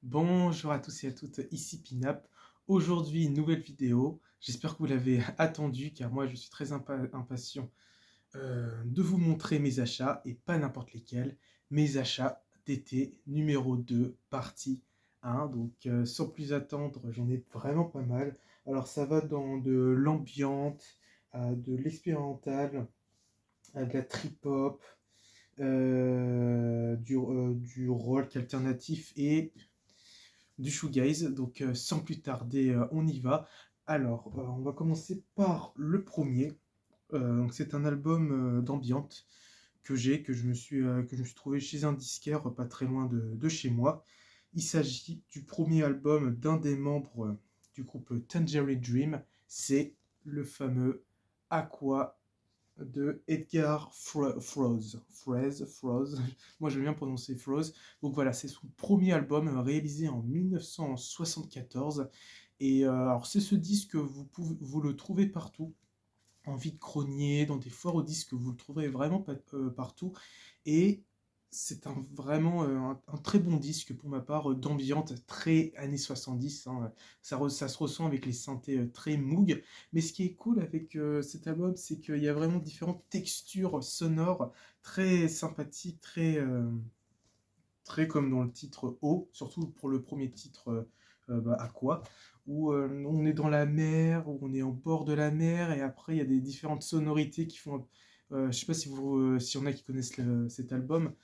Bonjour à tous et à toutes, ici Pinap. Aujourd'hui, une nouvelle vidéo. J'espère que vous l'avez attendue car moi je suis très impatient de vous montrer mes achats et pas n'importe lesquels. Mes achats d'été numéro 2, partie 1. Donc sans plus attendre, j'en ai vraiment pas mal. Alors ça va dans de l'ambiante, de l'expérimental, de la trip-hop, du rock alternatif et du shoegaze. Donc sans plus tarder, on y va. Alors, on va commencer par le premier. Donc c'est un album d'ambiante que je me suis trouvé chez un disquaire pas très loin de chez moi. Il s'agit du premier album d'un des membres du groupe Tangerine Dream. C'est le fameux Aqua de Edgar Froese. Moi j'aime bien prononcer Froese. Donc voilà, c'est son premier album réalisé en 1974. Et alors c'est ce disque, vous le trouvez partout, en vide-grenier, dans des foires aux disques, vous le trouverez vraiment partout. Et c'est vraiment un très bon disque pour ma part, d'ambiance très années 70. Hein. Ça se ressent avec les synthés très Moog. Mais ce qui est cool avec cet album, c'est qu'il y a vraiment différentes textures sonores très sympathiques, très comme dans le titre O, surtout pour le premier titre, Aqua, où on est dans la mer, où on est en bord de la mer, et après il y a des différentes sonorités qui font. Je sais pas s'il y en a qui connaissent cet album,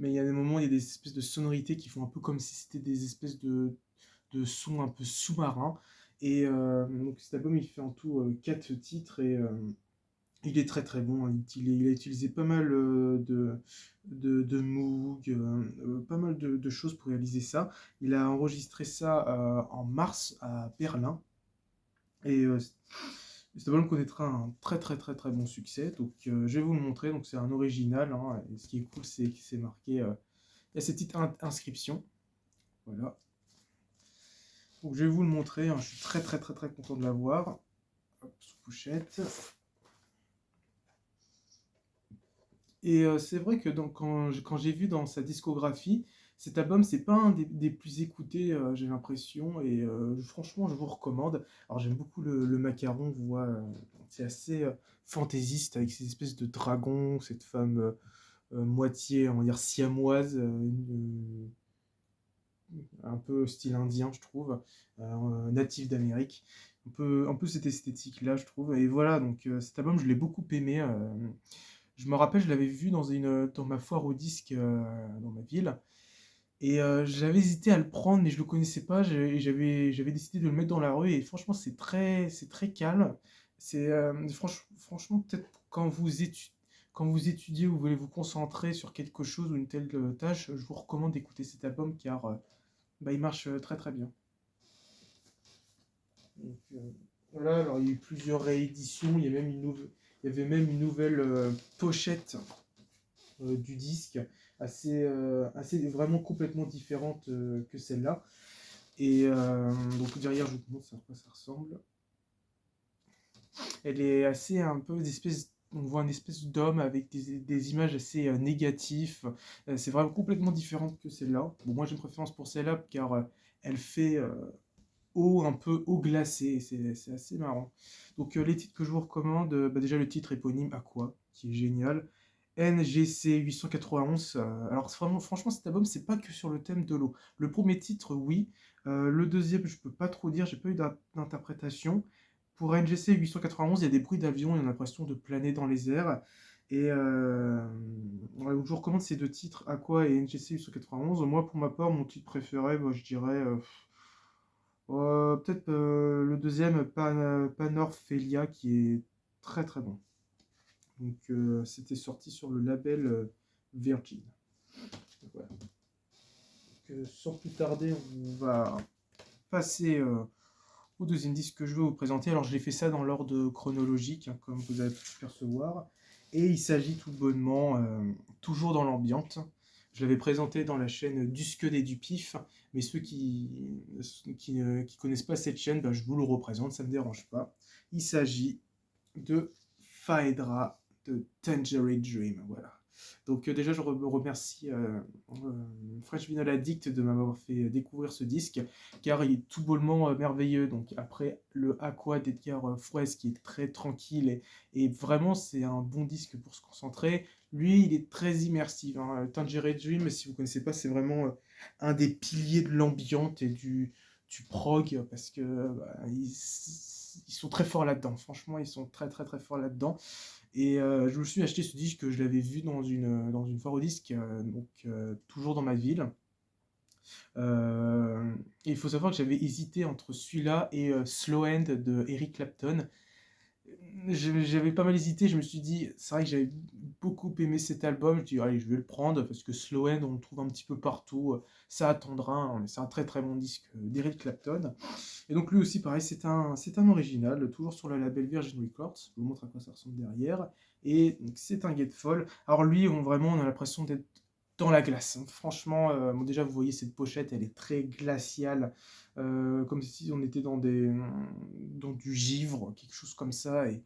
mais il y a des moments, il y a des espèces de sonorités qui font un peu comme si c'était des espèces de sons un peu sous-marins. Et donc cet album, il fait en tout 4 titres, et il est très très bon. Il a utilisé pas mal de Moog, pas mal de choses pour réaliser ça. Il a enregistré ça en mars à Berlin. Et cet album connaîtra un très très très très bon succès. Donc je vais vous le montrer. Donc c'est un original, hein, et ce qui est cool, c'est que c'est marqué. Il y a cette petite inscription. Voilà. Donc je vais vous le montrer, hein. Je suis très très très très content de l'avoir. Hop, sous pochette. Et c'est vrai que quand j'ai vu dans sa discographie, cet album, c'est pas un des plus écoutés, j'ai l'impression, et franchement, je vous recommande. Alors, j'aime beaucoup le macaron, vous voyez, c'est assez fantaisiste avec ces espèces de dragons, cette femme moitié, on va dire, siamoise, un peu style indien, je trouve, natif d'Amérique. Un peu cette esthétique-là, je trouve. Et voilà, donc cet album, je l'ai beaucoup aimé. Je me rappelle, je l'avais vu dans ma foire aux disques dans ma ville. Et j'avais hésité à le prendre, mais je le connaissais pas. J'avais décidé de le mettre dans la rue. Et franchement, c'est très calme. Franchement, peut-être quand vous étudiez ou vous voulez vous concentrer sur quelque chose ou une telle tâche, je vous recommande d'écouter cet album car il marche très très bien. Donc, voilà, alors il y a eu plusieurs rééditions. Il y avait même une nouvelle pochette du disque, assez vraiment complètement différente que celle-là. Et donc derrière, je vous montre à quoi ça ressemble. Elle est assez un peu d'espèce. On voit une espèce d'homme avec des images assez négatives. C'est vraiment complètement différente que celle-là. Bon, moi j'ai une préférence pour celle-là car elle fait eau, un peu eau glacée. C'est assez marrant. Donc les titres que je vous recommande, déjà le titre éponyme Aqua, qui est génial. NGC 891. Alors franchement, cet album, c'est pas que sur le thème de l'eau. Le premier titre, oui. Le deuxième, je peux pas trop dire, j'ai pas eu d'interprétation. Pour NGC 891, il y a des bruits d'avion, il y a l'impression de planer dans les airs. Et ouais, je vous recommande ces deux titres, Aqua et NGC 891. Moi, pour ma part, mon titre préféré, je dirais peut-être le deuxième, Panorphelia, qui est très très bon. Donc c'était sorti sur le label Virgin. Donc, voilà. Donc, sans plus tarder, on va passer au deuxième disque que je veux vous présenter. Alors je l'ai fait ça dans l'ordre chronologique, hein, comme vous avez pu percevoir. Et il s'agit tout bonnement, toujours dans l'ambiance. Je l'avais présenté dans la chaîne du Scud et du Pif, mais qui connaissent pas cette chaîne, je vous le représente, ça ne me dérange pas. Il s'agit de Phaedra de Tangerine Dream. Voilà. Donc déjà, je remercie French Vinyl Addict de m'avoir fait découvrir ce disque, car il est tout bonnement merveilleux. Donc après le Aqua d'Edgar Froese, qui est très tranquille, et vraiment c'est un bon disque pour se concentrer. Lui, il est très immersif, hein. Tangerine Dream, si vous ne connaissez pas, c'est vraiment un des piliers de l'ambiante et du prog, parce que ils sont très forts là-dedans. Franchement, ils sont très très très forts là-dedans. Et je me suis acheté ce disque que je l'avais vu dans une foire au disque, donc toujours dans ma ville. Et il faut savoir que j'avais hésité entre celui-là et Slow End de Eric Clapton. J'avais pas mal hésité, je me suis dit, c'est vrai que j'avais beaucoup aimé cet album, je dis, allez, je vais le prendre, parce que Slow End, on le trouve un petit peu partout, ça attendra, hein, mais c'est un très très bon disque d'Eric Clapton. Et donc lui aussi, pareil, c'est un original, toujours sur le label Virgin Records. Je vous montre à quoi ça ressemble derrière. Et donc c'est un Gatefold. Alors lui, vraiment, on a l'impression d'être dans la glace. Franchement, bon, déjà, vous voyez cette pochette, elle est très glaciale, comme si on était dans du givre, quelque chose comme ça. Et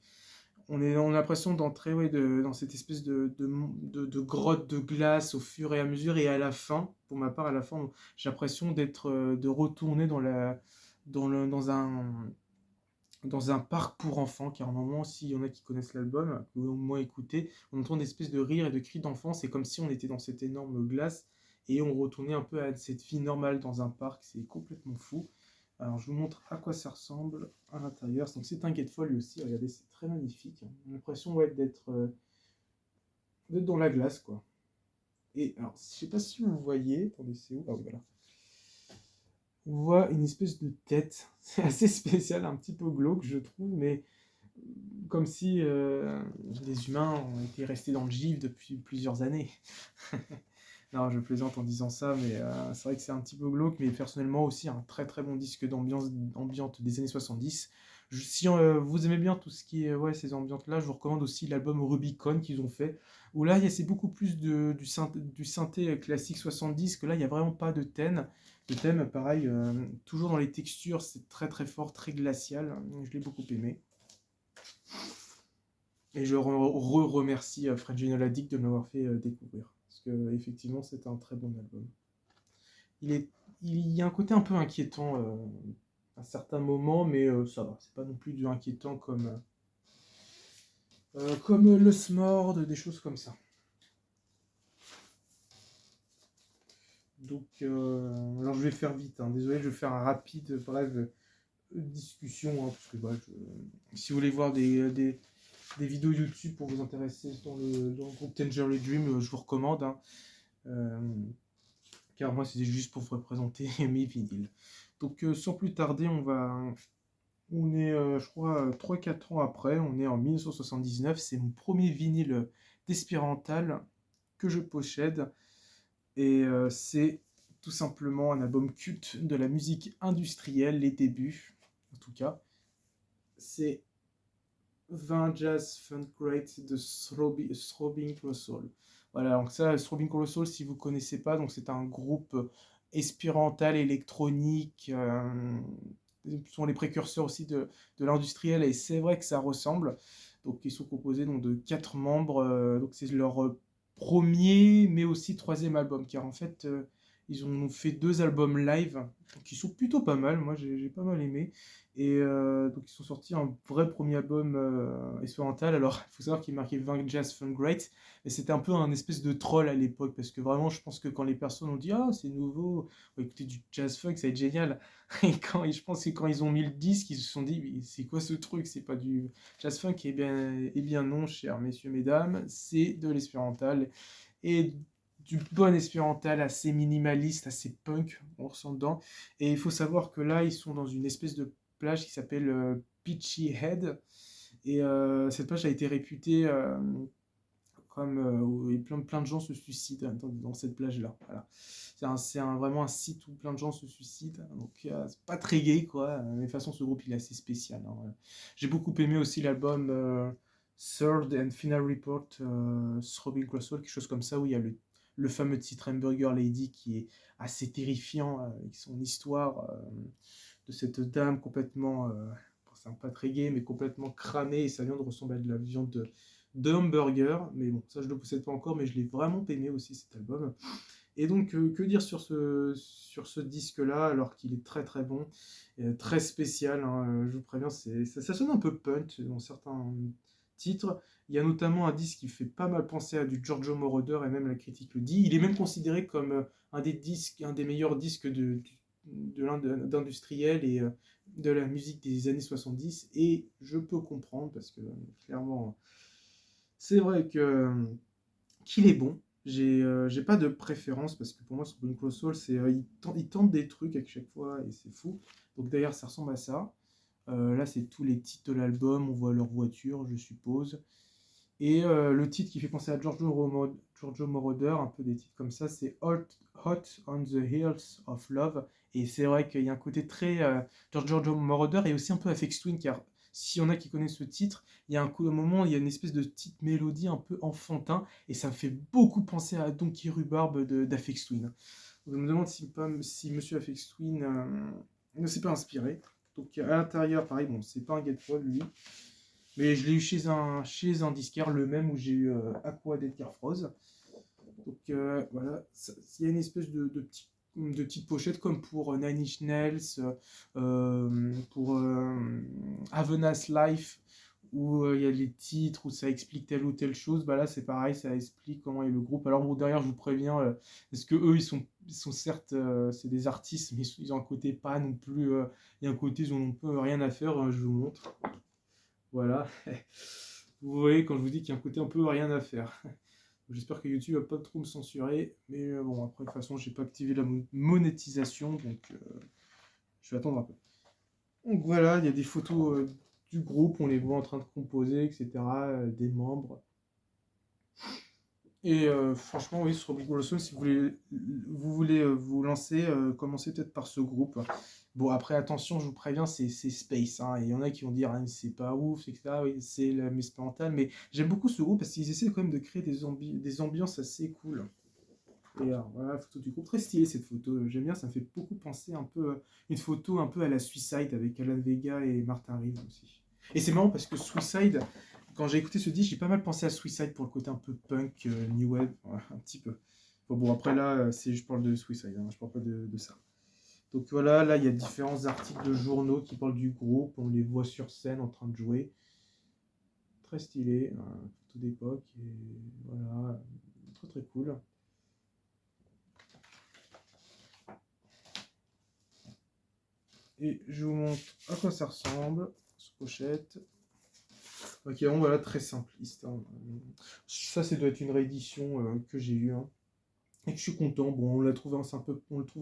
on a l'impression d'entrer, ouais, dans cette espèce de grotte de glace au fur et à mesure. Et à la fin, pour ma part, à la fin, j'ai l'impression de retourner dans un parc pour enfants, car à un moment, s'il y en a qui connaissent l'album, ou au moins écouté, on entend des espèces de rires et de cris d'enfants. C'est comme si on était dans cette énorme glace et on retournait un peu à cette vie normale dans un parc. C'est complètement fou. Alors, je vous montre à quoi ça ressemble à l'intérieur. Donc, c'est un Gatefold lui aussi. Regardez, c'est très magnifique. On a l'impression, ouais, d'être dans la glace, quoi. Et alors, je sais pas si vous voyez. Attendez, c'est où? Ah oui, voilà. On voit une espèce de tête. C'est assez spécial, un petit peu glauque, je trouve, mais comme si les humains ont été restés dans le givre depuis plusieurs années. Non, je plaisante en disant ça, mais c'est vrai que c'est un petit peu glauque, mais personnellement aussi un très très bon disque d'ambiance ambiante des années 70. Si vous aimez bien tout ce qui est ouais, ces ambiantes-là, je vous recommande aussi l'album Rubicon qu'ils ont fait, où là, c'est beaucoup plus du synthé classique 70, que là, il n'y a vraiment pas de thème. Le thème, pareil, toujours dans les textures, c'est très très fort, très glacial. Je l'ai beaucoup aimé. Et je remercie Fred Genoladic de m'avoir fait découvrir. Parce que effectivement, c'est un très bon album. Il, est, il y a un côté un peu inquiétant à certains moments, mais ça va. C'est pas non plus du inquiétant comme le Smord, des choses comme ça. Donc, alors je vais faire vite. Hein. Désolé, je vais faire un rapide, bref, discussion. Hein, parce que bah, si vous voulez voir des vidéos YouTube pour vous intéresser dans le groupe Tangerine Dream, je vous recommande. Hein. Car moi, c'était juste pour vous représenter mes vinyles. Donc, sans plus tarder, on est, je crois, 3-4 ans après. On est en 1979. C'est mon premier vinyle d'Espérantal que je possède. Et c'est tout simplement un album culte de la musique industrielle, les débuts, en tout cas. C'est 20 Jazz Funk Great de Throbbing Gristle. Voilà, donc ça, Throbbing Gristle, si vous ne connaissez pas, donc c'est un groupe espérantal électronique. Ils sont les précurseurs aussi de l'industriel, et c'est vrai que ça ressemble. Donc ils sont composés donc, de 4 membres. Donc c'est leur premier, mais aussi troisième album, car en fait, ils ont fait 2 albums live qui sont plutôt pas mal. Moi, j'ai pas mal aimé. Et donc, ils sont sortis un vrai premier album expérimental. Alors, il faut savoir qu'il marquait 20 Jazz Fun Great. Et c'était un peu un espèce de troll à l'époque. Parce que vraiment, je pense que quand les personnes ont dit ah, c'est nouveau, on va écouter du jazz funk, ça va être génial. Et je pense que quand ils ont mis le disque, ils se sont dit mais c'est quoi ce truc? C'est pas du jazz funk? Eh bien non, chers messieurs, mesdames, c'est de l'espérantal. Et du bon espérantal assez minimaliste, assez punk, on ressent dedans. Et il faut savoir que là, ils sont dans une espèce de plage qui s'appelle Peachy Head. Et cette plage a été réputée comme où plein de gens se suicident dans cette plage-là. Voilà. Vraiment un site où plein de gens se suicident. Donc c'est pas très gay, quoi. Mais de toute façon, ce groupe, il est assez spécial. Hein. J'ai beaucoup aimé aussi l'album Third and Final Report, Throbbing Gristle, quelque chose comme ça, où il y a le fameux titre Hamburger Lady qui est assez terrifiant, avec son histoire de cette dame complètement, c'est pas très gay, mais complètement cramée, et ça vient de ressembler à de la viande The Hamburger, mais bon, ça je le possède pas encore, mais je l'ai vraiment aimé aussi cet album. Et donc, que dire sur ce disque-là, alors qu'il est très très bon, très spécial, hein, je vous préviens, ça sonne un peu punk dans certains titres. Il y a notamment un disque qui fait pas mal penser à du Giorgio Moroder, et même la critique le dit. Il est même considéré comme un des meilleurs disques d'industriel et de la musique des années 70, et je peux comprendre, parce que clairement, c'est vrai qu'il est bon. J'ai pas de préférence parce que pour moi, sur Better Call Saul, il tente des trucs à chaque fois et c'est fou. Donc d'ailleurs, ça ressemble à ça. Là, c'est tous les titres de l'album, on voit leur voiture, je suppose. Et le titre qui fait penser à Giorgio Moroder, un peu des titres comme ça, c'est Hot on the Heels of Love. Et c'est vrai qu'il y a un côté très Giorgio Moroder et aussi un peu Aphex Twin, car s'il y en a qui connaissent ce titre, il y a un moment, il y a une espèce de petite mélodie un peu enfantin, et ça me fait beaucoup penser à Donkey Rhubarb d'Aphex Twin. Je me demande si Monsieur Aphex Twin ne s'est pas inspiré. Donc à l'intérieur, pareil, bon, c'est pas un Gatefold lui, mais je l'ai eu chez un disquaire, le même où j'ai eu Aqua d'Edgar Froese. Donc voilà, il y a une espèce de petite pochette comme pour Nine Inch Nails, pour Avenas Life, où il y a les titres, où ça explique telle ou telle chose. Bah là, c'est pareil, ça explique comment est le groupe. Alors bon, derrière, je vous préviens, parce que eux, ils sont certes, c'est des artistes, mais ils ont un côté pas non plus. Il y a un côté, ils ont un peu rien à faire, je vous montre. Voilà. Vous voyez quand je vous dis qu'il y a un côté un peu rien à faire. J'espère que YouTube va pas trop me censurer, mais bon, après, de toute façon, j'ai pas activé la monétisation, donc je vais attendre un peu. Donc voilà, il y a des photos du groupe, on les voit en train de composer, etc., des membres. Et franchement, oui, sur Big Brother Soul, si vous voulez vous lancer, commencez peut-être par ce groupe. Bon, après, attention, je vous préviens, c'est space, hein. Il y en a qui vont dire, ah, c'est pas ouf, etc. Oui, c'est la messe mentale, mais j'aime beaucoup ce groupe parce qu'ils essaient quand même de créer des ambiances assez cool. Et alors, voilà, la photo du groupe, très stylée cette photo, j'aime bien, ça me fait beaucoup penser un peu, une photo un peu à la Suicide avec Alan Vega et Martin Reeves aussi. Et c'est marrant parce que Suicide, quand j'ai écouté ce disque, j'ai pas mal pensé à Suicide pour le côté un peu punk, new wave, ouais, un petit peu. Bon, après là, je parle de Suicide, hein, je parle pas de ça. Donc voilà, là il y a différents articles de journaux qui parlent du groupe, on les voit sur scène en train de jouer. Très stylé, photo d'époque, et voilà, très très cool. Et je vous montre à quoi ça ressemble, cette pochette. Ok, bon, voilà, très simpliste, hein. Ça doit être une réédition que j'ai eue, hein. Et que je suis content. Bon, on le trouve un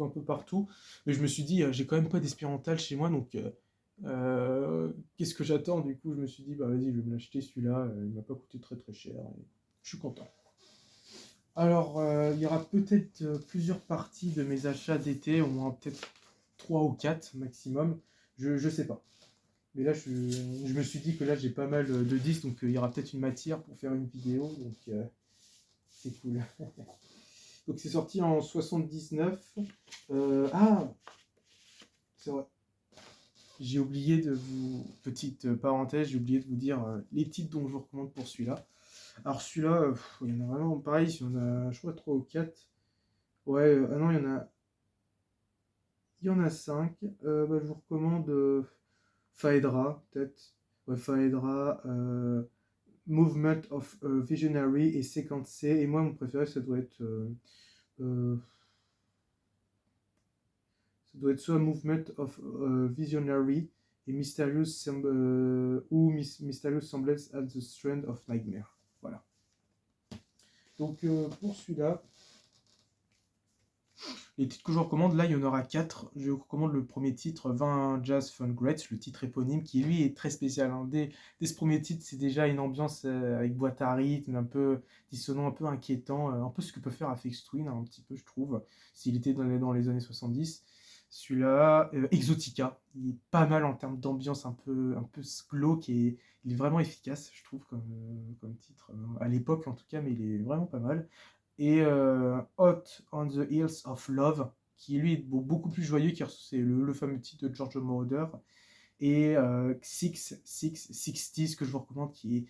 peu partout. Mais je me suis dit, j'ai quand même pas d'espérantal chez moi, donc qu'est-ce que j'attends? Du coup, je me suis dit, bah vas-y, je vais me l'acheter celui-là. Il m'a pas coûté très très cher. Et je suis content. Alors, il y aura peut-être plusieurs parties de mes achats d'été, au moins peut-être 3 ou 4 maximum. Je sais pas. Mais là, je me suis dit que là, j'ai pas mal de disques, donc il y aura peut-être une matière pour faire une vidéo, donc c'est cool. Donc c'est sorti en 79. Ah, c'est vrai. J'ai oublié de vous... Petite parenthèse, j'ai oublié de vous dire les titres dont je vous recommande pour celui-là. Alors celui-là, il y en a vraiment pareil, il y en a, je crois, 3 ou 4. Ouais, ah non, il y en a 5. Bah, je vous recommande Phaedra, peut-être. Ouais, Phaedra, Movement of Visionary et Séquence C. Et moi, mon préféré, euh, ça doit être soit Movement of Visionary et Mysterious Semblance at the Strand of Nightmare. Voilà. Donc pour celui-là, les titres que je vous recommande, là il y en aura 4. Je vous recommande le premier titre, 20 Jazz Fun Greats, le titre éponyme, qui lui est très spécial, hein. Dès ce premier titre, c'est déjà une ambiance avec boîte à rythme, un peu dissonant, un peu inquiétant, un peu ce que peut faire Aphex Twin, hein, un petit peu je trouve, s'il était dans les années 70. Celui-là, Exotica, il est pas mal en termes d'ambiance un peu glauque, et il est vraiment efficace, je trouve, comme titre, à l'époque en tout cas, mais il est vraiment pas mal. Et Hot on the Heels of Love, qui lui est beaucoup plus joyeux, car c'est le fameux titre de Giorgio Moroder. Et Six Sixties, que je vous recommande, qui est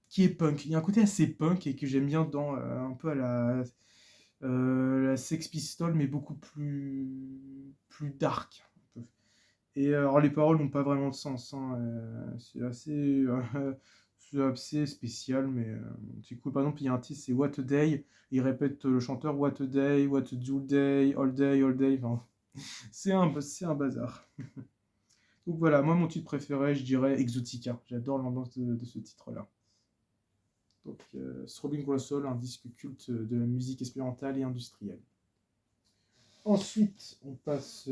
qui est punk. Il y a un côté assez punk et que j'aime bien dans un peu à la Sex Pistols, mais beaucoup plus dark. Un peu. Et alors les paroles n'ont pas vraiment de sens, hein, c'est assez spécial, mais c'est cool. Par exemple, il y a un titre, c'est What a Day. Il répète le chanteur What a Day, What a Do Day, All Day, All Day. Enfin, c'est un bazar. Donc voilà, moi mon titre préféré, je dirais Exotica. J'adore l'ambiance de ce titre-là. Donc Throbbing Gristle, un disque culte de la musique expérimentale et industrielle. Ensuite, on passe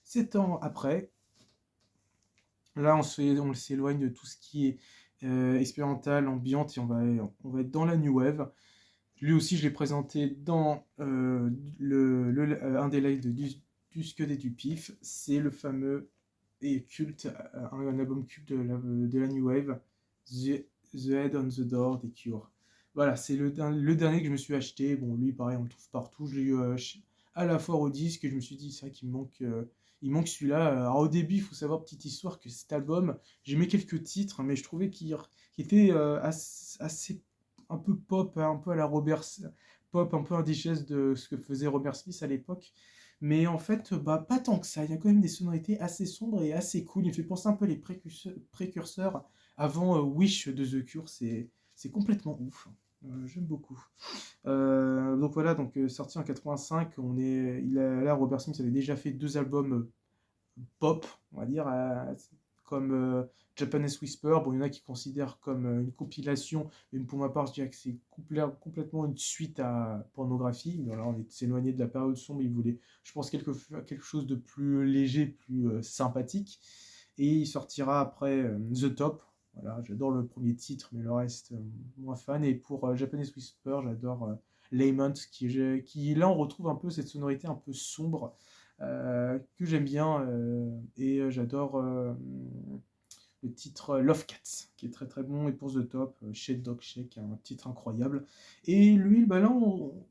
7 ans après. Là, on s'éloigne de tout ce qui est expérimental, ambiante, et on va être dans la New Wave. Lui aussi, je l'ai présenté dans un des lives du Scud et du Pif. C'est le fameux et culte, un album culte de la New Wave, The Head on the Door des Cure. Voilà, c'est le dernier que je me suis acheté. Bon, lui, pareil, on le trouve partout. Je l'ai eu à la foire au disque et je me suis dit, c'est vrai il manque celui-là. Alors au début, il faut savoir, petite histoire, que cet album, j'aimais quelques titres, mais je trouvais qu'il était assez un peu pop, un peu à la Robert pop, un peu indigestion de ce que faisait Robert Smith à l'époque. Mais en fait, bah, pas tant que ça. Il y a quand même des sonorités assez sombres et assez cool. Il me fait penser un peu les précurseurs avant Wish de The Cure. C'est complètement ouf. J'aime beaucoup. Donc voilà, donc sorti en 85, là Robert Smith avait déjà fait 2 albums pop, on va dire, comme Japanese Whisper. Bon, il y en a qui considèrent comme une compilation, mais pour ma part, je dirais que c'est complètement une suite à pornographie. Mais là, on s'est éloigné de la période sombre. Il voulait, je pense, quelque chose de plus léger, plus sympathique. Et il sortira après The Top. Voilà, j'adore le premier titre, mais le reste, moins fan. Et pour Japanese Whisper, j'adore Layment, qui là, on retrouve un peu cette sonorité un peu sombre que j'aime bien. Et j'adore le titre Love Cats, qui est très très bon, et pour The Top, Shade Dog Shake, un titre incroyable. Et lui, bah là,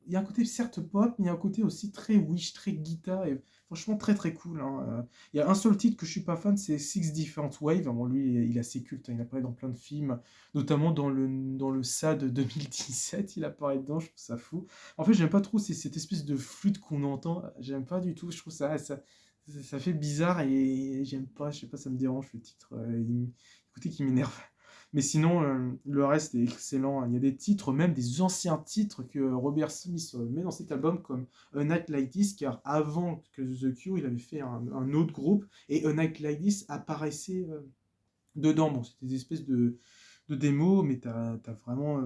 il y a un côté certes pop, mais il y a un côté aussi très Wish, très guitare, et franchement très très cool, hein. Il y a un seul titre que je suis pas fan, c'est Six Different Waves. Bon, lui, il est assez culte, hein, il apparaît dans plein de films, notamment dans le SAD 2017, il apparaît dedans, je trouve ça fou. En fait, j'aime pas trop cette espèce de flûte qu'on entend, j'aime pas du tout, je trouve ça fait bizarre et j'aime pas, je sais pas, ça me dérange le titre. Écoutez, qui m'énerve. Mais sinon, le reste est excellent. Il y a des titres, même des anciens titres que Robert Smith met dans cet album, comme A Night Like This, car avant que The Cure, il avait fait un autre groupe, et A Night Like This apparaissait dedans. Bon, c'était des espèces de démos, mais t'as vraiment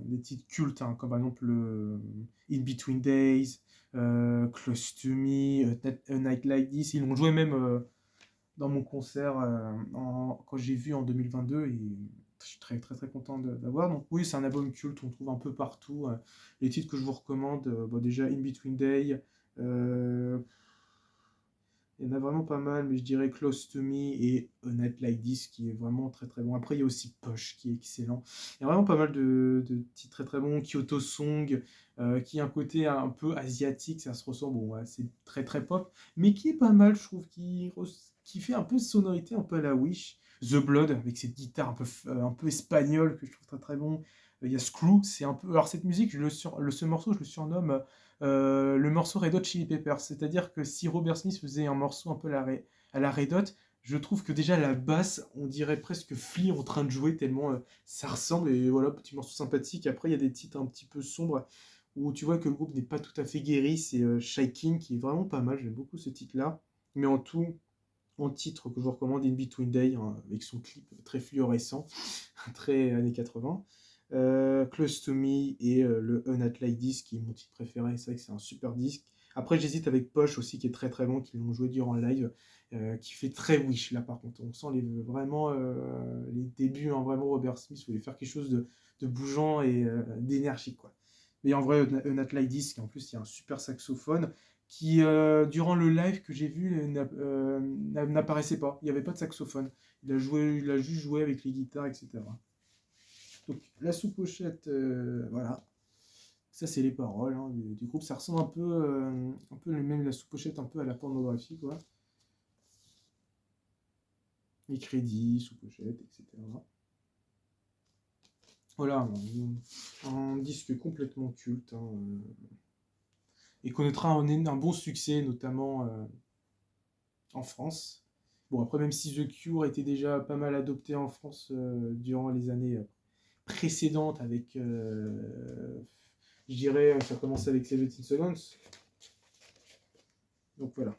des titres cultes, hein, comme par exemple In Between Days, Close to Me, A Night Like This. Ils l'ont joué même dans mon concert quand j'ai vu en 2022 et je suis très très très content d'avoir. Donc oui, c'est un album culte, on trouve un peu partout. Les titres que je vous recommande, bon, déjà In Between Day, euh, il y en a vraiment pas mal, mais je dirais Close to Me et A Night Like This qui est vraiment très très bon. Après, il y a aussi Push qui est excellent. Il y a vraiment pas mal de titres très très bons. Kyoto Song, qui a un côté un peu asiatique, ça se ressent. Bon, ouais, c'est très très pop, mais qui est pas mal, je trouve, qui fait un peu de sonorité, un peu à la Wish. The Blood, avec cette guitare un peu espagnole que je trouve très très bon. Il y a Screw, c'est un peu. Alors, cette musique, ce morceau, je le surnomme le morceau Red Hot Chili Peppers. C'est-à-dire que si Robert Smith faisait un morceau un peu à la Red Hot, je trouve que déjà la basse, on dirait presque Flea en train de jouer tellement ça ressemble. Et voilà, petit morceau sympathique. Après, il y a des titres un petit peu sombres où tu vois que le groupe n'est pas tout à fait guéri. C'est Shaking qui est vraiment pas mal. J'aime beaucoup ce titre-là. Mais en titre que je vous recommande, In Between Day, hein, avec son clip très fluorescent, très années 80. Close to Me et le A Night Like This qui est mon titre préféré, c'est vrai que c'est un super disque. Après j'hésite avec Posh aussi qui est très très bon, qui l'ont joué durant le live, qui fait très Wish là par contre. On sent vraiment les débuts, hein, vraiment Robert Smith voulait faire quelque chose de bougeant et d'énergie quoi. Mais en vrai, A Night Like This, qui en plus il y a un super saxophone qui durant le live que j'ai vu n'apparaissait pas. Il n'y avait pas de saxophone. Il a juste joué avec les guitares, etc. Donc la sous-pochette, voilà. Ça, c'est les paroles hein, du groupe. Ça ressemble un peu même la sous-pochette, un peu à la pornographie, quoi. Les crédits, sous-pochette, etc. Voilà, un disque complètement culte, hein, et connaîtra un bon succès, notamment en France. Bon, après, même si The Cure était déjà pas mal adopté en France durant les années précédentes, avec, je dirais, ça commence avec 17 Seconds. Donc voilà,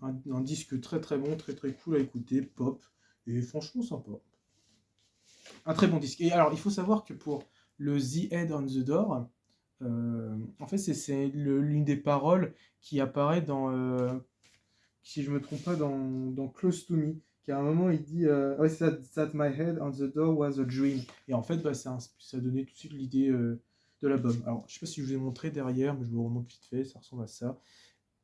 un disque très très bon, très très cool à écouter, pop, et franchement sympa. Un très bon disque. Et alors, il faut savoir que pour le The Head on the Door, en fait, c'est l'une des paroles qui apparaît dans, si je me trompe pas, dans Close to Me, qui à un moment il dit ouais, that my head on the door was a dream. Et en fait, bah, ça donnait tout de suite l'idée de l'album. Alors, je sais pas si je vous ai montré derrière, mais je vous remonte vite fait, ça ressemble à ça.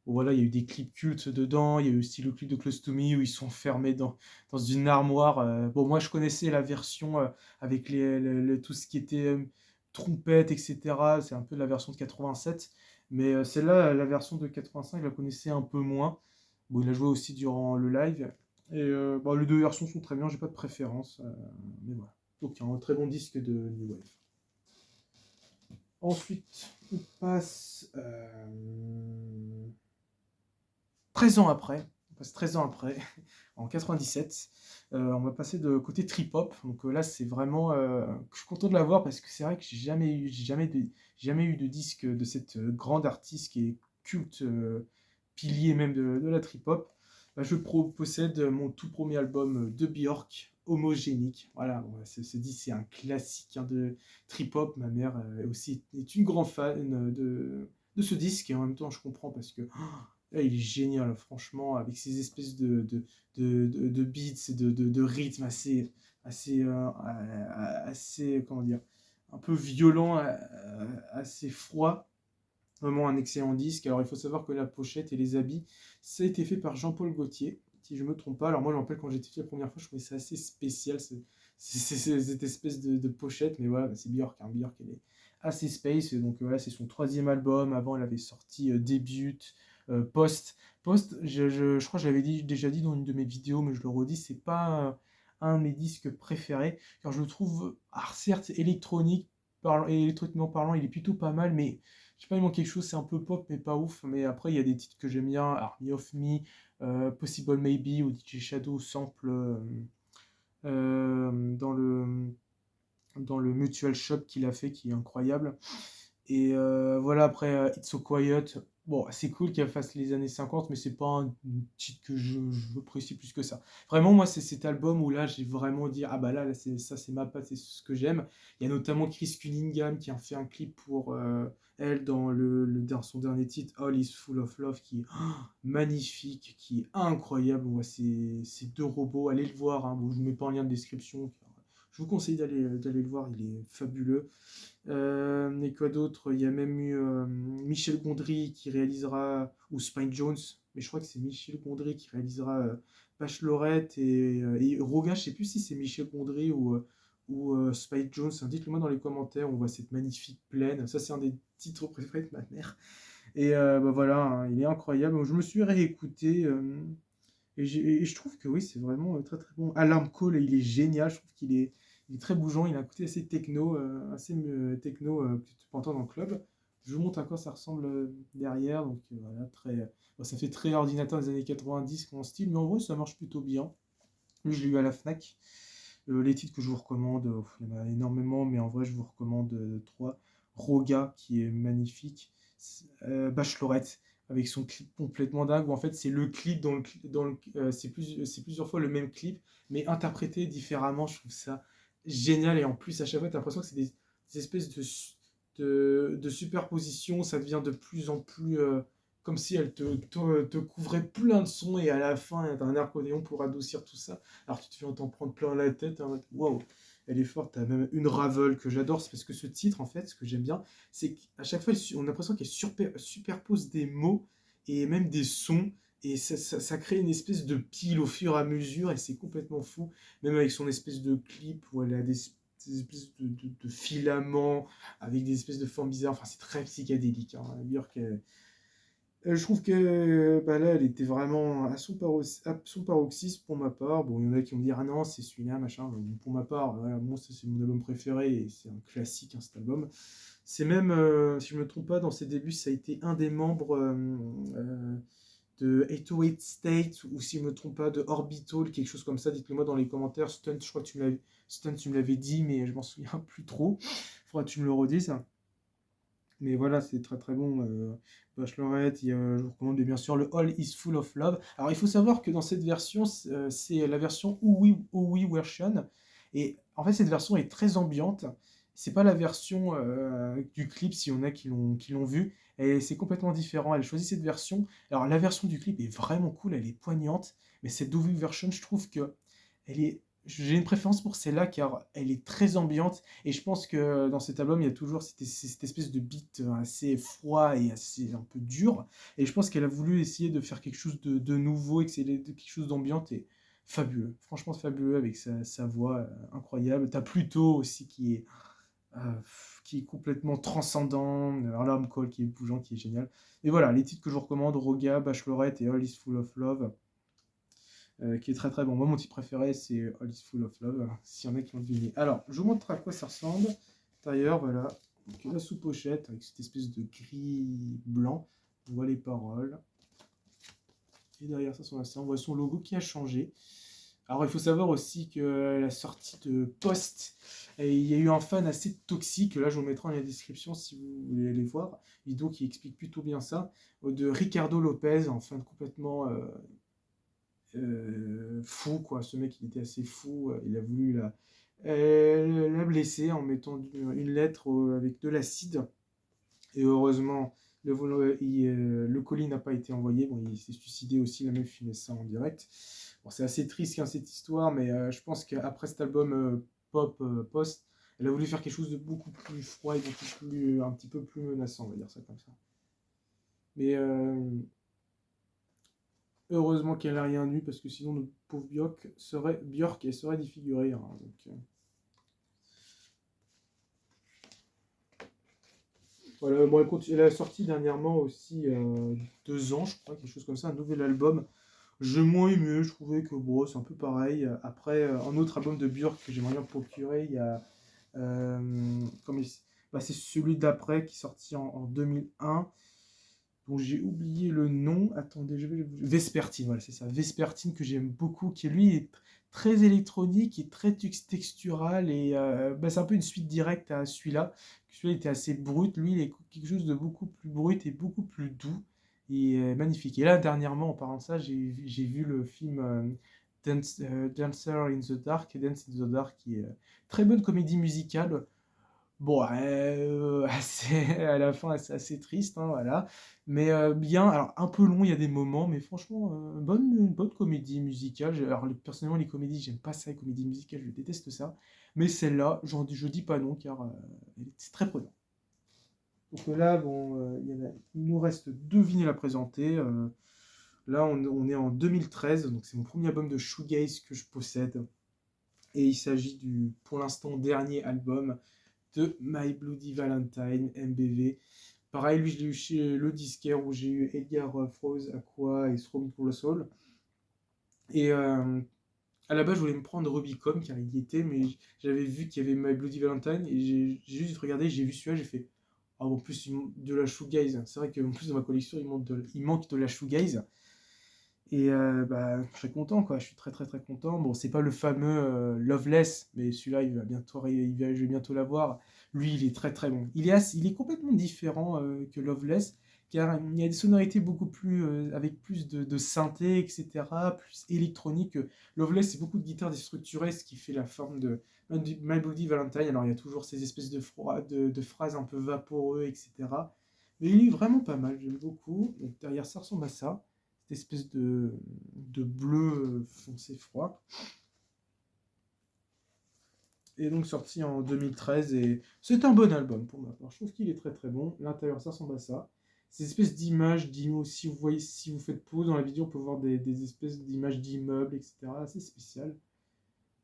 Bon, voilà, il y a eu des clips cultes dedans, il y a eu aussi le clip de Close to Me où ils sont fermés dans une armoire. Bon, moi je connaissais la version avec tout ce qui était trompette, etc. C'est un peu la version de 87. Mais celle-là, la version de 85, je la connaissais un peu moins. Bon, il a joué aussi durant le live. Et bon, les deux versions sont très bien, j'ai pas de préférence. Mais voilà. Donc, un très bon disque de New Wave. Ensuite, on passe 13 ans après, on passe 13 ans après, en 97, on va passer de côté trip-hop. Donc là, c'est vraiment, je suis content de l'avoir parce que c'est vrai que j'ai jamais eu de disque de cette grande artiste qui est culte, pilier même de la trip-hop. Bah, possède mon tout premier album de Björk, Homogénique. Voilà, bon, ce disque, c'est un classique hein, de trip-hop. Ma mère aussi est une grande fan de ce disque et en même temps, je comprends parce que il est génial, franchement, avec ces espèces de beats, de rythmes assez, comment dire, un peu violent, assez froid. Vraiment un excellent disque. Alors il faut savoir que la pochette et les habits, ça a été fait par Jean-Paul Gaultier, si je me trompe pas. Alors moi je me rappelle quand j'étais fait la première fois, je trouvais ça assez spécial, cette espèce de pochette, mais voilà, c'est Björk, hein. Björk elle est assez space, et donc voilà, c'est son troisième album. Avant elle avait sorti Début, Post. Post, je crois que je l'avais déjà dit dans une de mes vidéos, mais je le redis, c'est pas un de mes disques préférés, car je le trouve, certes électronique, électroniquement parlant, il est plutôt pas mal, mais je sais pas, il manque quelque chose, c'est un peu pop, mais pas ouf. Mais après, il y a des titres que j'aime bien, Army of Me, Possible Maybe, ou DJ Shadow sample dans le Mutual Shop qu'il a fait, qui est incroyable. Et voilà, après, It's So Quiet. Bon, c'est cool qu'elle fasse les années 50, mais c'est pas un titre que je apprécie plus que ça. Vraiment, moi, c'est cet album où là, j'ai vraiment dit, ah bah là, ça, c'est ma patte, c'est ce que j'aime. Il y a notamment Chris Cunningham qui a fait un clip pour elle dans son dernier titre, All Is Full of Love, qui est magnifique, qui est incroyable. On voit ces deux robots, allez le voir, hein. Bon, je ne mets pas en lien de description, car je vous conseille d'aller le voir, il est fabuleux. Et quoi d'autre? Il y a même eu Michel Gondry qui réalisera, ou Spike Jones, mais je crois que c'est Michel Gondry qui réalisera Bachelorette et Roga. Je sais plus si c'est Michel Gondry ou Spike Jones. Dites-le moi dans les commentaires. On voit cette magnifique plaine. Ça, c'est un des titres préférés de ma mère. Et bah voilà, hein, il est incroyable. Je me suis réécouté. Et je trouve que oui, c'est vraiment très très bon. Alarm Call, il est génial. Je trouve il est très bougeant. Il a un côté assez techno, techno que tu peux entendre en club. Je vous montre à quoi ça ressemble derrière. Donc voilà, bon, ça fait très ordinateur des années 90 comme style, mais en vrai, ça marche plutôt bien. Lui, je l'ai eu à la Fnac. Les titres que je vous recommande, il y en a énormément, mais en vrai, je vous recommande trois. Roga, qui est magnifique. Bachelorette, avec son clip complètement dingue, où en fait, c'est le clip c'est plusieurs fois le même clip, mais interprété différemment. Je trouve ça génial. Et en plus, à chaque fois, tu as l'impression que c'est des espèces de superposition. Ça devient de plus en plus comme si elle te couvrait plein de sons, et à la fin, tu as un accordéon pour adoucir tout ça. Alors tu te fais t'en prendre plein la tête, hein. Waouh, elle est forte. T'as même une Ravel que j'adore, c'est parce que ce titre, en fait, ce que j'aime bien, c'est qu'à chaque fois, on a l'impression qu'elle superpose des mots et même des sons, et ça crée une espèce de pile au fur et à mesure, et c'est complètement fou. Même avec son espèce de clip où elle a des espèces de filaments avec des espèces de formes bizarres. Enfin, c'est très psychédélique, hein. Björk, Je trouve que bah là, elle était vraiment à son paroxysme pour ma part. Bon, il y en a qui vont me dire, ah non, c'est celui-là, machin. Mais bon, pour ma part, voilà, moi, ça, c'est mon album préféré et c'est un classique, hein, cet album. C'est même, si je me trompe pas, dans ses débuts, ça a été un des membres de 808 State, ou si je me trompe pas, de Orbital, quelque chose comme ça. Dites-le moi dans les commentaires. Stunt, je crois que Stunt, tu me l'avais dit, mais je m'en souviens plus trop. Faudra que tu me le redises. Mais voilà, c'est très très bon. Bachelorette, je vous recommande bien sûr le All is Full of Love. Alors il faut savoir que dans cette version, c'est la version oui version. Et en fait, cette version est très ambiante. C'est pas la version du clip, si on a qui l'ont vu. Et c'est complètement différent. Elle a choisi cette version. Alors la version du clip est vraiment cool, elle est poignante. Mais cette Dovey version, je trouve que elle est. J'ai une préférence pour celle-là car elle est très ambiante. Et je pense que dans cet album, il y a toujours cette espèce de beat assez froid et assez un peu dur. Et je pense qu'elle a voulu essayer de faire quelque chose de nouveau et que c'est quelque chose d'ambiante et fabuleux. Franchement, fabuleux avec sa voix incroyable. T'as Pluto aussi qui est complètement transcendant. Alarm Call qui est bougeant, qui est génial. Et voilà, les titres que je vous recommande, Roga, Bachelorette et All is Full of Love. Qui est très très bon. Moi, mon titre préféré, c'est All is Full of Love, s'il y en a qui l'ont deviné. Alors, je vous montre à quoi ça ressemble. D'ailleurs, voilà, donc, la sous-pochette avec cette espèce de gris blanc. On voit les paroles. Et derrière ça, on voit son logo qui a changé. Alors, il faut savoir aussi que la sortie de Post, il y a eu un fan assez toxique. Là, je vous mettrai en la description si vous voulez aller voir. Vidéo qui explique plutôt bien ça. De Ricardo Lopez, en fan complètement fou, quoi. Ce mec, il était assez fou. Il a voulu la blesser en mettant une lettre avec de l'acide. Et heureusement, le colis n'a pas été envoyé. Bon, il s'est suicidé aussi, la meuf filmait ça en direct. Bon, c'est assez triste, hein, cette histoire, mais je pense qu'après cet album pop post, elle a voulu faire quelque chose de beaucoup plus froid et un petit peu plus menaçant, on va dire ça comme ça. Mais heureusement qu'elle n'a rien eu, parce que sinon notre pauvre Björk elle serait défigurée, hein, donc, voilà, bon, elle a sorti dernièrement aussi 2 ans, je crois, quelque chose comme ça, un nouvel album. J'ai moins aimé, je trouvais que bon, c'est un peu pareil. Après, un autre album de Björk que j'aimerais bien procurer, il y a. Comme bah, c'est celui d'après qui est sorti en 2001 dont j'ai oublié le nom. Attendez, Vespertine, voilà, c'est ça. Vespertine que j'aime beaucoup, qui lui est très électronique et très textural. Et bah, c'est un peu une suite directe à celui-là. Celui-là était assez brut. Lui, il est quelque chose de beaucoup plus brut et beaucoup plus doux. Et magnifique. Et là, dernièrement, en parlant de ça, j'ai vu le film Dancer in the Dark, Dance in the Dark, qui est très bonne comédie musicale. Bon, à la fin, c'est assez triste, hein, voilà. Mais bien, alors un peu long, il y a des moments, mais franchement, une bonne comédie musicale. Alors, personnellement, les comédies, j'aime pas ça, les comédies musicales, je déteste ça. Mais celle-là, je dis pas non, car c'est très prenant. Donc là, bon, il nous reste 2 vinyles à présenter. Là, on est en 2013, donc c'est mon premier album de shoegaze que je possède. Et il s'agit pour l'instant, dernier album de My Bloody Valentine, MBV. Pareil, lui, je l'ai eu chez le disquaire où j'ai eu Edgar Froese, Aqua et Throw Me to the Soul. Et à la base, je voulais me prendre Rubicon car il y était, mais j'avais vu qu'il y avait My Bloody Valentine et j'ai juste regardé, j'ai vu celui-là, j'ai fait. Ah, en plus, de la shoegaze. C'est vrai qu'en plus, dans ma collection, il manque de la shoegaze. Et bah, je serais content, quoi. Je suis très, très, très content. Bon, c'est pas le fameux Loveless, mais celui-là, je vais bientôt l'avoir. Lui, il est très, très bon. Il est complètement différent que Loveless, car il y a des sonorités beaucoup plus, avec plus de synthé, etc., plus électronique. Loveless, c'est beaucoup de guitare déstructurée, ce qui fait la forme de My Bloody Valentine. Alors, il y a toujours ces espèces de phrases un peu vaporeux, etc. Mais il est vraiment pas mal, j'aime beaucoup. Donc, derrière, ça ressemble à ça cette espèce de bleu foncé froid. Et donc sorti en 2013 et c'est un bon album pour ma part. Je trouve qu'il est très très bon. L'intérieur ça ressemble à ça. Ces espèces d'images, si vous voyez, si vous faites pause dans la vidéo, on peut voir des espèces d'images d'immeubles, etc. Assez spécial.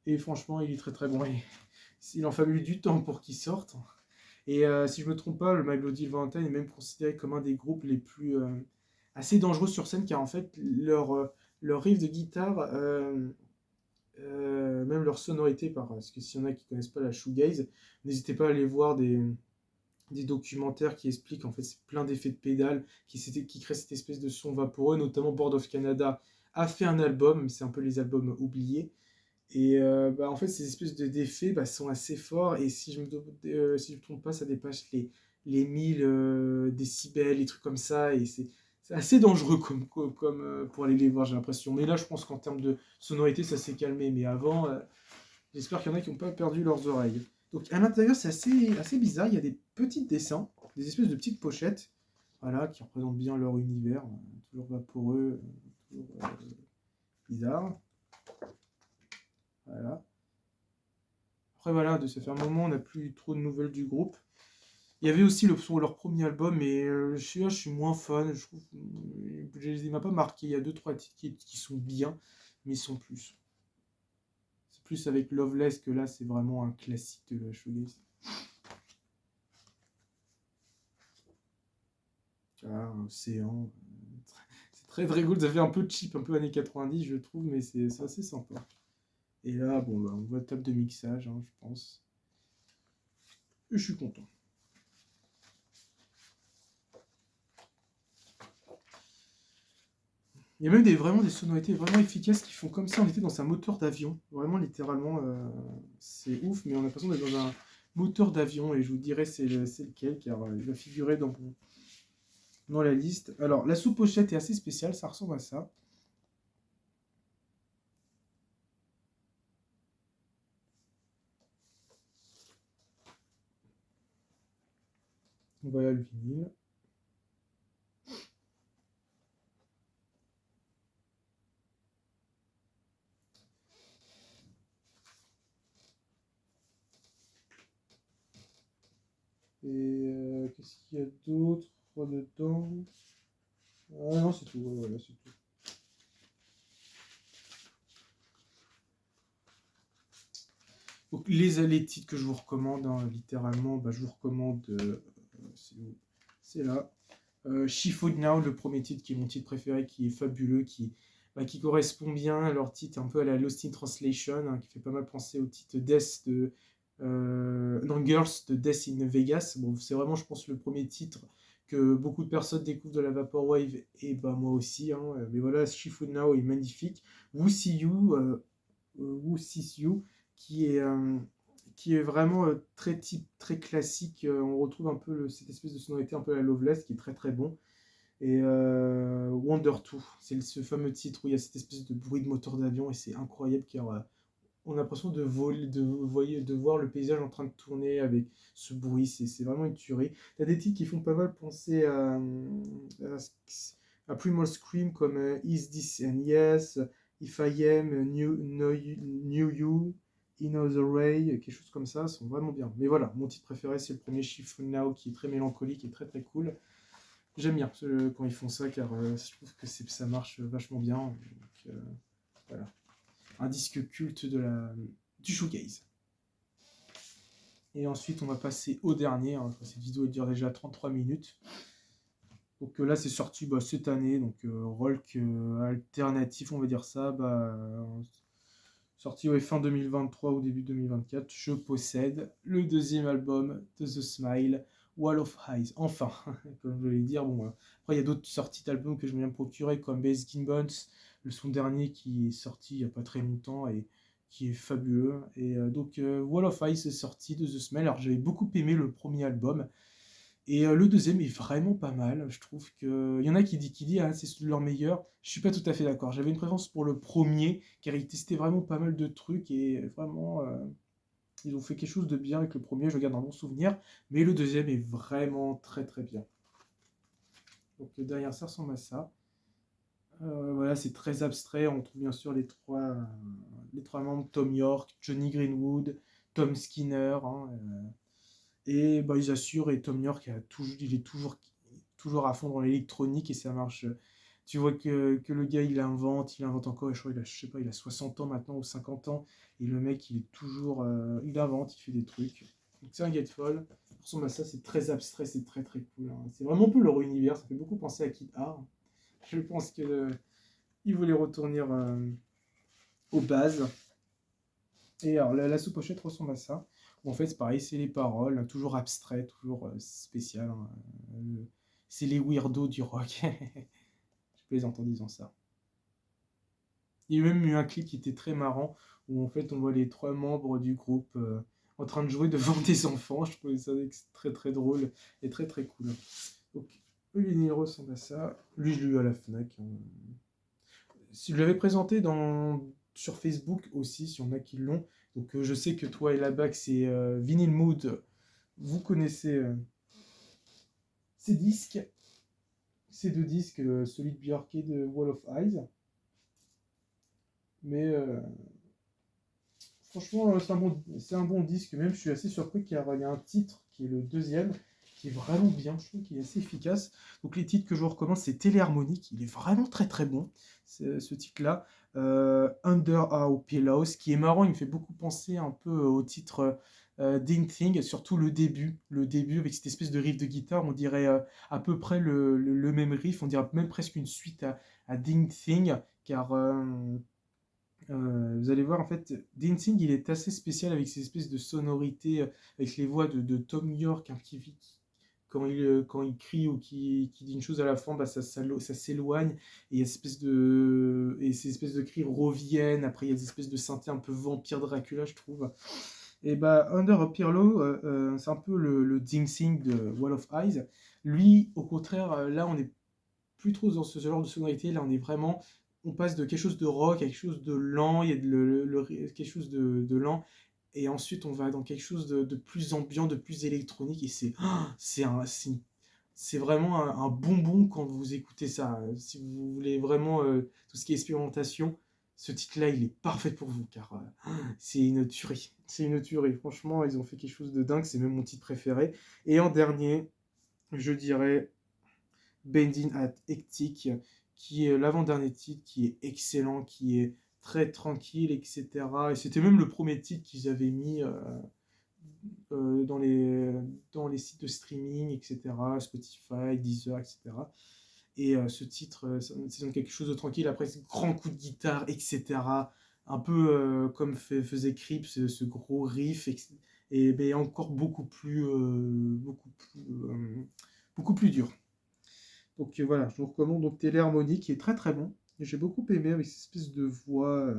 Et franchement, il est très très bon. Et il en fallu du temps pour qu'il sorte. Et si je me trompe pas, le My Bloody Valentine est même considéré comme un des groupes les plus assez dangereux sur scène, car en fait, leur riff de guitare, même leur sonorité, parce que s'il y en a qui connaissent pas la shoegaze, n'hésitez pas à aller voir des documentaires qui expliquent en fait c'est plein d'effets de pédale qui créent cette espèce de son vaporeux, notamment Board of Canada a fait un album, mais c'est un peu les albums oubliés. Et en fait, ces espèces d'effets sont assez forts. Et si je me trompe pas, ça dépasse les 1000 décibels, les trucs comme ça. Et c'est assez dangereux pour aller les voir, j'ai l'impression. Mais là, je pense qu'en termes de sonorité, ça s'est calmé. Mais avant, j'espère qu'il y en a qui n'ont pas perdu leurs oreilles. Donc à l'intérieur, c'est assez bizarre. Il y a des petits dessins, des espèces de petites pochettes, voilà, qui représentent bien leur univers. Toujours vaporeux, toujours bizarre. Voilà. Après, voilà, de ça fait un moment, on n'a plus trop de nouvelles du groupe. Il y avait aussi leur premier album, mais je suis moins fan. Je trouve, il m'a pas marqué. Il y a deux trois titres qui sont bien, mais ils sont plus. C'est plus avec Loveless que là, c'est vraiment un classique de la shoegaze. Ah, Océan. C'est très très cool. Ça fait un peu cheap, un peu années 90, je trouve, mais c'est assez sympa. Et là, bon, on voit table de mixage, hein, je pense. Et je suis content. Il y a même vraiment des sonorités vraiment efficaces qui font comme si on était dans un moteur d'avion. Vraiment, littéralement, c'est ouf, mais on a l'impression d'être dans un moteur d'avion. Et je vous dirai c'est lequel, car il va figurer dans la liste. Alors, la sous-pochette est assez spéciale, ça ressemble à ça. Voilà le vinyle. Et qu'est-ce qu'il y a d'autre dedans? Ah non, c'est tout. Ouais, voilà, c'est tout. Donc, les titres que je vous recommande, hein, littéralement, je vous recommande. C'est où? C'est là. She Food Now, le premier titre qui est mon titre préféré, qui est fabuleux, qui correspond bien à leur titre un peu à la Lost in Translation, hein, qui fait pas mal penser au titre Death non, Girls de Death in Vegas. Bon, c'est vraiment, je pense, le premier titre que beaucoup de personnes découvrent de la Vaporwave, et moi aussi. Hein, mais voilà, She Food Now est magnifique. Who See You, Who Sees You, qui est, euh, qui est vraiment très type, très classique. On retrouve un peu cette espèce de sonorité un peu à la Loveless, qui est très très bon. Et Wonder 2, c'est ce fameux titre où il y a cette espèce de bruit de moteur d'avion, et c'est incroyable, car on a l'impression de voir le paysage en train de tourner avec ce bruit. C'est vraiment une tuerie. T'as des titres qui font pas mal penser à Primal Scream, comme Is This and Yes, If I Am, Knew You, In Other Way, quelque chose comme ça, sont vraiment bien. Mais voilà, mon titre préféré, c'est le premier Shift Now, qui est très mélancolique et très très cool. J'aime bien quand ils font ça, car je trouve que ça marche vachement bien. Donc, voilà. Un disque culte du shoegaze. Et ensuite, on va passer au dernier. Hein. Cette vidéo dure déjà 33 minutes. Donc là, c'est sorti cette année. Donc rock alternatif, on va dire ça. Sorti fin 2023 ou début 2024. Je possède le deuxième album de The Smile, Wall of Eyes. Enfin, comme je voulais dire. Bon, après, il y a d'autres sorties d'albums que je viens me procurer, comme Baskin Bones, son dernier qui est sorti il n'y a pas très longtemps et qui est fabuleux. Et donc, Wall of Eyes est sorti de The Smile. Alors, j'avais beaucoup aimé le premier album. Et le deuxième est vraiment pas mal. Je trouve que. Il y en a qui disent ah, c'est leur meilleur. Je suis pas tout à fait d'accord. J'avais une préférence pour le premier, car il testait vraiment pas mal de trucs. Et vraiment, ils ont fait quelque chose de bien avec le premier. Je garde un bon souvenir. Mais le deuxième est vraiment très très bien. Donc derrière ça ressemble à ça. Voilà, c'est très abstrait. On trouve bien sûr les trois membres, Tom York, Johnny Greenwood, Tom Skinner. Hein, et ils assurent, et Tom York il est toujours à fond dans l'électronique, et ça marche. Tu vois que le gars, il invente encore, et je crois je sais pas, il a 60 ans maintenant ou 50 ans, et le mec, il est toujours, il invente, il fait des trucs. Donc c'est un Gatefall. Ça ressemble à ça, c'est très abstrait, c'est très très cool. Hein. C'est vraiment un peu leur univers, ça fait beaucoup penser à Kid Art. Je pense que il voulait retourner aux bases. Et alors, la sous-pochette ressemble à ça. Bon, en fait, c'est pareil, c'est les paroles, hein, toujours abstrait, toujours spécial, hein. C'est les weirdos du rock. Je plaisante en disant ça. Il y a même eu un clip qui était très marrant, où en fait, on voit les 3 membres du groupe en train de jouer devant des enfants. Je trouvais ça très très drôle et très très cool. Donc, Eugénie ressemble à ça. Lui, je l'ai eu à la Fnac, hein. Je l'avais présenté sur Facebook aussi, s'il y en a qui l'ont. Donc je sais que toi et la BAC, c'est Vinyl Mood. Vous connaissez ces disques, ces 2 disques, celui de Björk et de Wall of Eyes. Mais franchement, c'est un bon disque. Même je suis assez surpris car il y a un titre qui est le deuxième, qui est vraiment bien. Je trouve qu'il est assez efficace. Donc les titres que je vous recommande, c'est Téléharmonique. Il est vraiment très très bon, ce titre-là. Under Our Pillows, qui est marrant. Il me fait beaucoup penser un peu au titre Ding Thing, surtout le début. Le début avec cette espèce de riff de guitare. On dirait à peu près le même riff. On dirait même presque une suite à Ding Thing. Car vous allez voir, en fait, Dancing, il est assez spécial avec ces espèces de sonorités, avec les voix de Tom York, hein, quand il crie ou qui dit une chose à la fin, bah, ça s'éloigne, et ces espèces de cris reviennent. Après, il y a des espèces de synthé un peu vampire Dracula, je trouve. Et bah, Under a Pillow, c'est un peu le Dancing de Wall of Eyes. Lui, au contraire, là, on est plus trop dans ce genre de sonorité. Là, on passe de quelque chose de rock à quelque chose de lent. Il y a quelque chose de lent. Et ensuite, on va dans quelque chose de plus ambiant, de plus électronique. Et c'est vraiment un bonbon quand vous écoutez ça. Si vous voulez vraiment tout ce qui est expérimentation, ce titre-là, il est parfait pour vous. Car c'est une tuerie. C'est une tuerie. Franchement, ils ont fait quelque chose de dingue. C'est même mon titre préféré. Et en dernier, je dirais Bending at Hectic, qui est l'avant-dernier titre, qui est excellent, qui est très tranquille, etc. Et c'était même le premier titre qu'ils avaient mis dans les sites de streaming, etc. Spotify, Deezer, etc. Et ce titre, c'est donc quelque chose de tranquille. Après, ce grand coup de guitare, etc. Un peu comme faisait Creep, ce gros riff, et ben, encore beaucoup plus dur. Donc voilà, je vous recommande donc Téléharmonie qui est très très bon. Et j'ai beaucoup aimé avec cette espèce de voix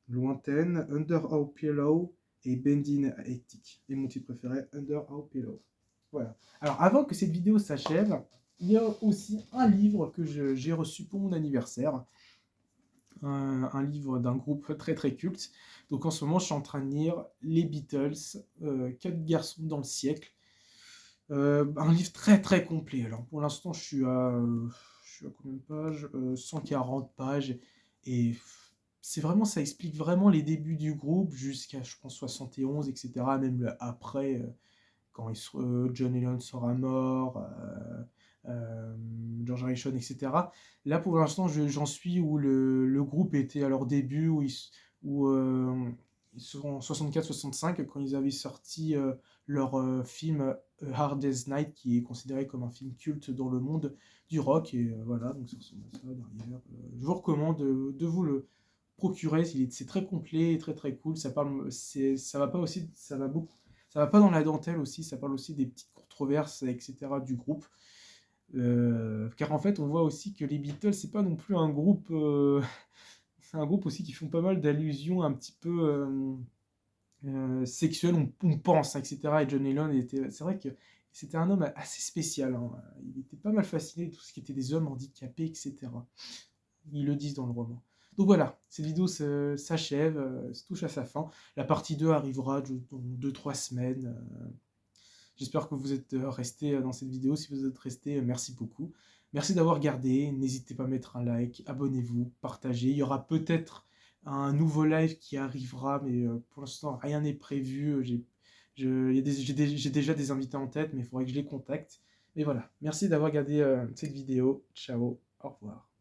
lointaine, Under Our Pillow et Bending Hectic. Et mon titre préféré, Under Our Pillow. Voilà. Alors avant que cette vidéo s'achève, il y a aussi un livre que j'ai reçu pour mon anniversaire. Un livre d'un groupe très très culte. Donc en ce moment, je suis en train de lire Les Beatles, 4 garçons dans le siècle. Un livre très très complet. Alors pour l'instant, je suis à combien de pages 140 pages. Et c'est vraiment, ça explique vraiment les débuts du groupe jusqu'à, je pense, 71, etc. Même après, quand John Lennon sera mort, George Harrison, etc. Là, pour l'instant, j'en suis où le groupe était à leur début, où ils sont en 64-65, quand ils avaient sorti leur film Hard Day's Night, qui est considéré comme un film culte dans le monde du rock. Et voilà, donc ça ressemble à ça derrière. Je vous recommande de vous le procurer, c'est très complet et très très cool. Ça va pas aussi, ça va pas dans la dentelle aussi, ça parle aussi des petites controverses, etc. du groupe. Car en fait, on voit aussi que les Beatles, c'est pas non plus un groupe. C'est un groupe aussi qui font pas mal d'allusions un petit peu sexuelles, on pense, etc. Et John Lennon, c'est vrai que c'était un homme assez spécial, hein. Il était pas mal fasciné de tout ce qui était des hommes handicapés, etc. Ils le disent dans le roman. Donc voilà, cette vidéo s'achève, se touche à sa fin. La partie 2 arrivera dans 2-3 semaines. J'espère que vous êtes restés dans cette vidéo. Si vous êtes restés, merci beaucoup. Merci d'avoir regardé. N'hésitez pas à mettre un like, abonnez-vous, partagez. Il y aura peut-être un nouveau live qui arrivera, mais pour l'instant, rien n'est prévu. J'ai déjà des invités en tête, mais il faudrait que je les contacte. Mais voilà, merci d'avoir regardé cette vidéo. Ciao, au revoir.